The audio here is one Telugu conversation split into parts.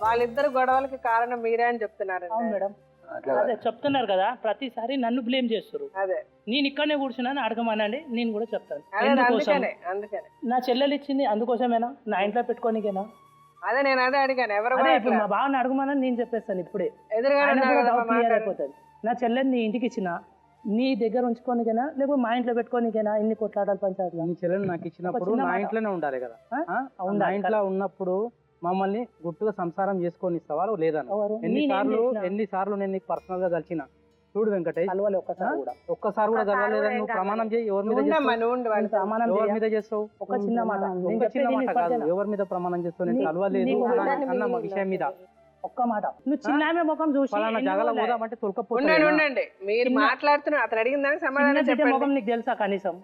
వాళ్ళిద్దరు గొడవలకి కారణం మీరే అని చెప్తున్నారు. అవును మేడం, అదే చెప్తున్నారు కదా, ప్రతిసారి నన్ను బ్లేమ్ చేస్తారు. అదే నేను ఇక్కడనే కూర్చున్నాను, అడగమనండి, నేను కూడా చెప్తాను. అందుకనే నా చెల్లెలు ఇచ్చింది అందుకోసమేనా, నా ఇంట్లో పెట్టుకోనికేనా? అదే నేను అదే అడిగాను. ఎవరు ఇప్పుడు మా బావని అడగమని నేను చెప్పేస్తాను ఇప్పుడే, ఎదురుగా క్లియర్ అయిపోతుంది. నా చెల్లెని నీ ఇంటికి ఇచ్చిన నీ దగ్గర ఉంచుకోనికేనా, లేకపోతే మా ఇంట్లో పెట్టుకోనికేనా? ఇన్ని కొట్లాడాలి పంచాయతీ. నీ చెల్లెలు నాకు ఇచ్చినప్పుడు నా ఇంట్లోనే ఉండాలి కదా. నా ఇంట్లో ఉన్నప్పుడు మమ్మల్ని గుట్టుగా సంసారం చేసుకొని ఇస్తావా లేదన్న? ఎన్నిసార్లు నేను నీకు పర్సనల్ గా కలిసిన చూడు వెంకటేష్, ఒక్కసారి కూడా కలవలేదని నువ్వు ప్రమాణం చేయి. ఎవరి మీద చేస్తావు? ఒక చిన్న మాట కాదు, ఎవరి మీద ప్రమాణం చేస్తావు? నేను కలవలేదు అన్న విషయం మీద ఒక్క మాట. నువ్వు చిన్న ముఖం చూసి జగల పోదామంటే ఉండండి. మీరు మాట్లాడుతున్నారు, అతను అడిగిన దానికి సమాధానం చెప్పండి. ముఖం నీకు తెలుసా? కనీసం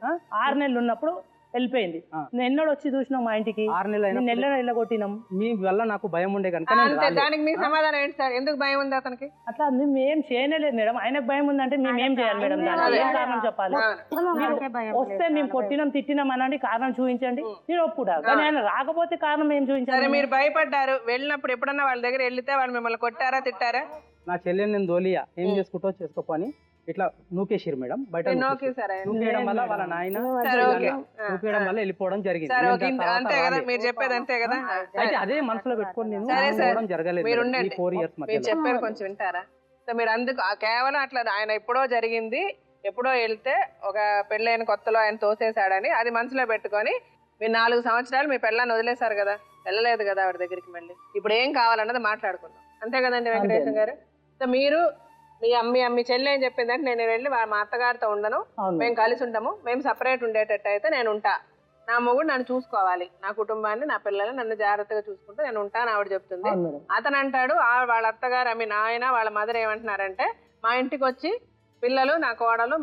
6 నెలలు ఉన్నప్పుడు వెళ్ళిపోయింది. నువ్వు ఎన్నడూ వచ్చి చూసినావు మా ఇంటికి? 6 నెలలు వెళ్ళగొట్టినాం. మీ వల్ల నాకు భయం ఉండే కనుక. దానికి మీకు సమాధానం ఏంటి సార్? ఎందుకు భయం ఉంది అతనికి? అట్లా మేము చేయలేదు మేడం. ఆయనకు భయం ఉందంటే మేము ఏం చేయాలి మేడం? దానికి ఏం కారణం చెప్పాలి? వస్తే మేము కొట్టినాం తిట్టినాం అనండి, కారణం చూపించండి, నేను ఒప్పుడా. కానీ ఆయన రాకపోతే కారణం ఏం చూపించాలి? మీరు భయపడ్డారు. వెళ్ళినప్పుడు ఎప్పుడన్నా వాళ్ళ దగ్గర వెళ్తే వాళ్ళు మిమ్మల్ని కొట్టారా తిట్టారా? నా చెల్లెని నేను దోలియా, ఏం చేసుకుంటావు చేసుకోపని ఇట్లా నూకేసిరు మేడం. బయట నూకేయడం వల్ల వాళ్ళ నాయన నూకేయడం వల్ల వెళ్ళిపోవడం జరిగింది. అంతే కదా, మీరు చెప్పేది అంతే కదా. అయితే అదే మనసులో పెట్టుకొని నేను జరగలేదు. 4 years మీరు చెప్పేది కొంచెం వింటారా? సో మీరు అందుకు కేవలం అట్లా ఆయన ఎప్పుడో జరిగింది, ఎప్పుడో వెళ్తే ఒక పెళ్ళైన కొత్తలో ఆయన తోసేశాడని అది మనసులో పెట్టుకొని మీరు 4 సంవత్సరాలు మీ పెళ్ళాన్ని వదిలేశారు కదా, వెళ్ళలేదు కదా ఆవిడ దగ్గరికి. మళ్ళీ ఇప్పుడు ఏం కావాలన్నది మాట్లాడుకుందాం, అంతే కదండి వెంకటేశ్వర గారు? సో మీరు మీ చెల్లి ఏం చెప్పిందంటే, నేను వెళ్ళి మా అత్తగారితో ఉండను, మేము కలిసి ఉంటాము, మేము సపరేట్ ఉండేటట్టు అయితే నేను ఉంటా, నా మొగుడు నన్ను చూసుకోవాలి, నా కుటుంబాన్ని నా పిల్లల్ని నన్ను జాగ్రత్తగా చూసుకుంటూ నేను ఉంటాను ఆవిడ చెప్తుంది. అతను అంటాడు వాళ్ళ అత్తగారు నాయన వాళ్ళ మదర్ ఏమంటున్నారంటే, మా ఇంటికి వచ్చి పిల్లలు నా కోడలు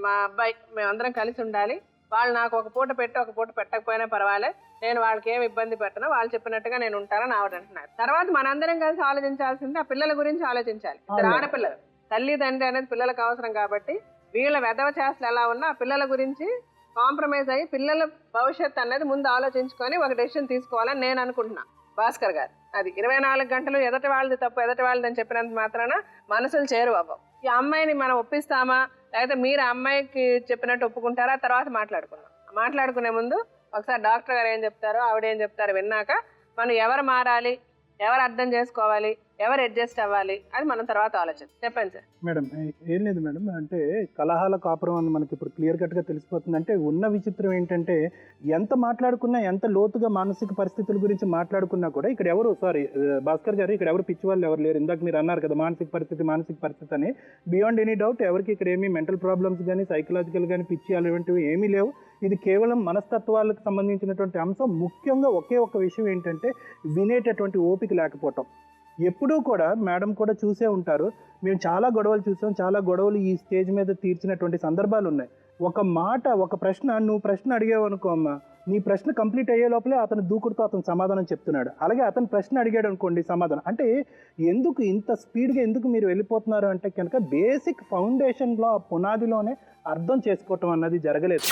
మా అబ్బాయి మేమందరం కలిసి ఉండాలి, వాళ్ళు నాకు ఒక పూట పెట్టి ఒక పూట పెట్టకపోయినా పర్వాలేదు, నేను వాళ్ళకి ఏమి ఇబ్బంది పెట్టను, వాళ్ళు చెప్పినట్టుగా నేను ఉంటానని ఆవిడ అంటున్నారు. తర్వాత మనందరం కలిసి ఆలోచించాల్సింది ఆ పిల్లల గురించి ఆలోచించాలి. ఇద్దరు ఆడపిల్లలు, తల్లి తండ్రి అనేది పిల్లలకు అవసరం కాబట్టి వీళ్ళ వెధవ చేష్టలు ఎలా ఉన్నా ఆ పిల్లల గురించి కాంప్రమైజ్ అయ్యి పిల్లల భవిష్యత్తు అనేది ముందు ఆలోచించుకొని ఒక డెసిషన్ తీసుకోవాలని నేను అనుకుంటున్నా. భాస్కర్ గారు, అది 24 గంటలు ఎదటి వాళ్ళది తప్పు ఎదటి వాళ్ళది అని చెప్పినంత మాత్రాన మనసులు చేరు అవ్వవు. ఈ అమ్మాయిని మనం ఒప్పిస్తామా లేకపోతే మీరు అమ్మాయికి చెప్పినట్టు ఒప్పుకుంటారా తర్వాత మాట్లాడుకుందాం. మాట్లాడుకునే ముందు ఒకసారి డాక్టర్ గారు ఏం చెప్తారో ఆవిడ ఏం చెప్తారో విన్నాక మనం ఎవరు మారాలి, ఎవరు అర్థం చేసుకోవాలి, ఎవరు అడ్జస్ట్ అవ్వాలి అది మనం తర్వాత ఆలోచిద్దాం. చెప్పండి సార్. మేడం ఏం లేదు మేడం, అంటే కలహాల కాపురం అని మనకి ఇప్పుడు క్లియర్ కట్గా తెలిసిపోతుంది. అంటే ఉన్న విచిత్రం ఏంటంటే ఎంత మాట్లాడుకున్నా, ఎంత లోతుగా మానసిక పరిస్థితుల గురించి మాట్లాడుకున్నా కూడా ఇక్కడ ఎవరు భాస్కర్ గారు ఇక్కడ ఎవరు పిచ్చి వాళ్ళు ఎవరు లేరు. ఇందాక మీరు అన్నారు కదా మానసిక పరిస్థితి అని. బియాండ్ ఎనీ డౌట్ ఎవరికి ఇక్కడ ఏమీ మెంటల్ ప్రాబ్లమ్స్ కానీ సైకలాజికల్ కానీ పిచ్చి అలాంటివి ఏమీ లేవు. ఇది కేవలం మనస్తత్వాలకు సంబంధించినటువంటి అంశం. ముఖ్యంగా ఒకే ఒక విషయం ఏంటంటే వినేటటువంటి ఓపిక లేకపోవటం. ఎప్పుడూ కూడా మేడం కూడా చూసే ఉంటారు, మేము చాలా గొడవలు చూసాం, చాలా గొడవలు ఈ స్టేజ్ మీద తీర్చినటువంటి సందర్భాలు ఉన్నాయి. ఒక మాట ఒక ప్రశ్న నువ్వు ప్రశ్న అడిగావు అనుకో అమ్మా, నీ ప్రశ్న కంప్లీట్ అయ్యే లోపలే అతను దూకుడుతో అతను సమాధానం చెప్తున్నాడు. అలాగే అతను ప్రశ్న అడిగాడు అనుకోండి సమాధానం. అంటే ఎందుకు ఇంత స్పీడ్గా ఎందుకు మీరు వెళ్ళిపోతున్నారు అంటే కనుక బేసిక్ ఫౌండేషన్లో ఆ పునాదిలోనే అర్థం చేసుకోవటం అన్నది జరగలేదు.